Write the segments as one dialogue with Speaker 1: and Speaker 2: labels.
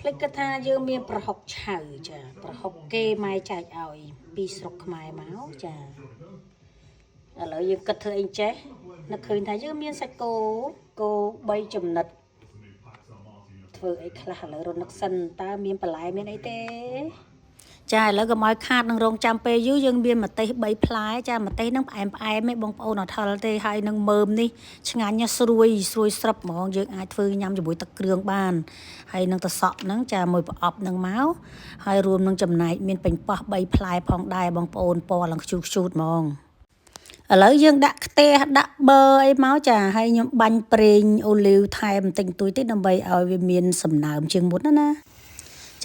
Speaker 1: ភ្លេចគាត់ថាយើងមានប្រហុកឆៅចាប្រហុកគេម៉ែចែកឲ្យពីស្រុកខ្មែរមកចាឥឡូវយើងគិតធ្វើអីចេះនឹកឃើញថាយើងមានសាច់គោ3ចំណិតធ្វើអីខ្លះឥឡូវរនឹកសិនតើមានបន្លែមានអីទេចាឥឡូវកុំឲ្យខាតនឹងរងចាំពេលយូរយើងមានម្ទេស3ផ្លែចាម្ទេសនឹងផ្អែមឯងបងប្អូនអត់ថល់ទេហើយនឹងមើមនេះឆ្ងាញ់ណាស់ស្រួយស្រាប់ហ្មងយើងអាចធ្វើញ៉ាំជាមួយទឹកគ្រឿងបានហើយនឹងទឹកសក់ហ្នឹងចាមួយប្រអប់នឹងមកហើយរួមនឹងចំណែកមានពេញប៉ោះ3ផ្លែផងដែរបងប្អូនពណ៌ឡើងខ្ជូតហ្មងឥឡូវយើងដាក់ខ្ទះដាក់ប័រអីមកចាហើយខ្ញុំបាញ់ប្រេងអូលីវថែមបន្តិចបន្តួចទៀតដើម្បីឲ្យវាមានសំណើមជាងមុនណា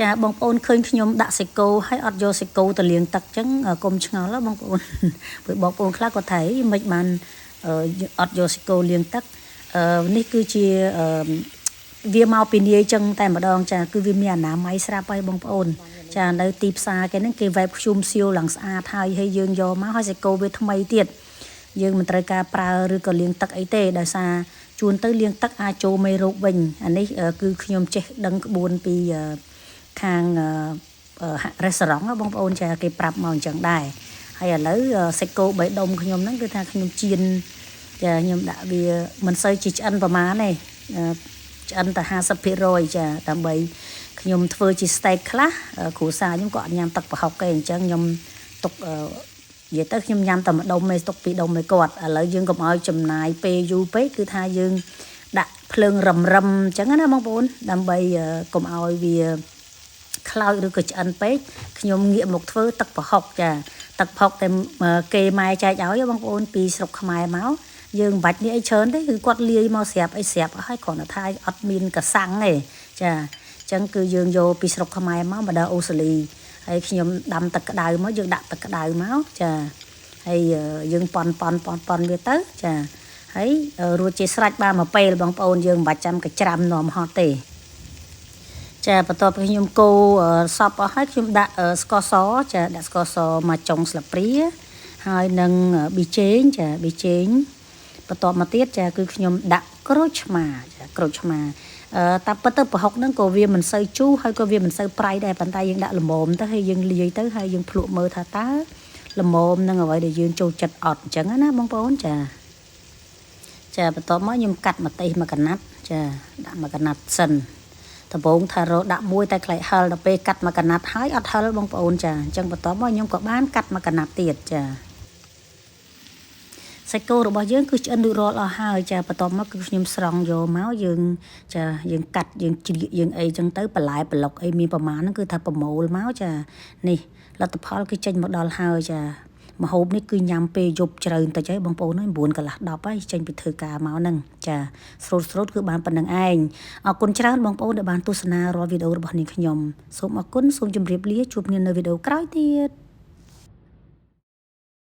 Speaker 1: ចាបងប្អូនឃើញខ្ញុំដាក់សាច់គោហើយអត់យកសាច់គោទៅលាងទឹកអញ្ចឹងកុំឆ្ងល់ណាបងប្អូនព្រោះបងប្អូនខ្លះគាត់ថាមិនបានអត់យកសាច់គោលាងទឹកនេះគឺជាវាមកពីនាយអញ្ចឹងតែម្ដងចាគឺវាមានអនាម័យស្រាប់ហើយបងប្អូនចានៅទីផ្សារគេហ្នឹងគេវ៉ែបខ្ជុំសៀវឡើងស្អាតហើយយើងយកមកហើយសាច់គោវាថ្មីទៀតយើងមិនត្រូវការប្រើឬក៏លាងទឹកអីទេដោយសារជួនទៅលាងទឹកអាចចូលមេរោគវិញអានេះគឺខ្ញុំចេះដឹងក្បួនពីខាងរេស្តូរ៉ង់បងប្អូនចាគេប្រាប់មកអញ្ចឹងដែរហើយឥឡូវសាច់គោ3ដុំខ្ញុំហ្នឹងគឺថាខ្ញុំចៀនចាខ្ញុំដាក់វាមិនសូវជាឆ្អិនប្រមាណទេឆ្អិនតែ50%ចាដើម្បីខ្ញុំធ្វើជា steak ខ្លះគ្រួសារខ្ញុំក៏អត់ញ៉ាំទឹកប្រហុកទេអញ្ចឹងខ្ញុំទុកនិយាយទៅខ្ញុំញ៉ាំតែ1ដុំទេទុក2ដុំឲ្យគាត់ឥឡូវយើងកុំឲ្យចំណាយពេលយូរពេកគឺថាយើងដាក់ភ្លើងរឹមអញ្ចឹងណាបងប្អូនដើម្បីកុំឲ្យវាខ្លោចឬក៏ឆ្អិនពេកខ្ញុំងាកមកធ្វើទឹកប្រហុកចាទឹកប្រហុកតែគេម៉ែចែកឲ្យបងប្អូនពីស្រុកខ្មែរមកយើងមិនបាច់នេះអីច្រើនទេគឺគាត់លាយមកស្រាប់អីស្រាប់ហើយគ្រាន់តែថាអត់មានកសាំងទេចាអញ្ចឹងគឺយើងយកពីស្រុកខ្មែរមកម្ដងអូស្ត្រាលីហើយខ្ញុំដាំទឹកក្តៅមកយើងដាក់ទឹកក្តៅមកចាហើយយើងប៉ុនវាទៅចាហើយរួចជាស្រេចបានមកពេលបងប្អូនយើងមិនបាច់ចាំកច្រាំនាំហត់ទេចាបន្ទាប់ពីខ្ញុំកូរសពអស់ហើយខ្ញុំដាក់ស្ករសចាដាក់ស្ករសមកចុងស្លាបព្រាហើយនឹងប៊ីចេងចាប៊ីចេងបន្ទាប់មកទៀតចាគឺខ្ញុំដាក់ក្រូចឆ្មាចាក្រូចឆ្មាតាមពិតទៅប្រហុកហ្នឹងក៏វាមិនសូវជូរហើយក៏វាមិនសូវប្រៃដែរប៉ុន្តែយើងដាក់ល្មមទៅហើយយើងលាយទៅហើយយើងភ្លក់មើលថាតើល្មមនឹងអ្វីដែលយើងចូលចិត្តអត់អញ្ចឹងណាបងប្អូនចាបន្ទាប់មកខ្ញុំកាត់ម្ទេសមួយកណាត់ចាដាក់មួយកណាត់សិនដំបូងថារដាក់មួយតែខ្លាចហិលដល់ពេលកាត់មួយកណាត់ហើយអត់ហិលបងប្អូនចាអញ្ចឹងបន្ទាប់មកខ្ញុំក៏បានកាត់មួយកណាត់ទៀតចាសាច់គោរបស់យើងគឺឆ្អិនរួចរាល់អស់ហើយចាបន្ទាប់មកគឺខ្ញុំស្រង់យកមកយើងចាយើងកាត់យើងជ្រៀកយើងអីចឹងទៅបន្លែប្លុកអីមានប្រមាណហ្នឹងគឺថាប្រមូលមកចានេះលទ្ធផលគឺចេញមកដល់ហើយចាម្ហូបនេះគឺញ៉ាំពេលយប់ជ្រៅបន្តិចហើយបងប្អូនហើយ9កន្លះ10ហើយចេញពីធ្វើការមកហ្នឹងចាស្រូតគឺបានប៉ុណ្្នឹងឯងអរគុណច្រើនបងប្អូនដែលបានទស្សនារាល់វីដេអូរបស់នាងខ្ញុំសូមអរគុណសូមជម្រាបលាជួបគ្នានៅវីដេអូក្រោយទៀត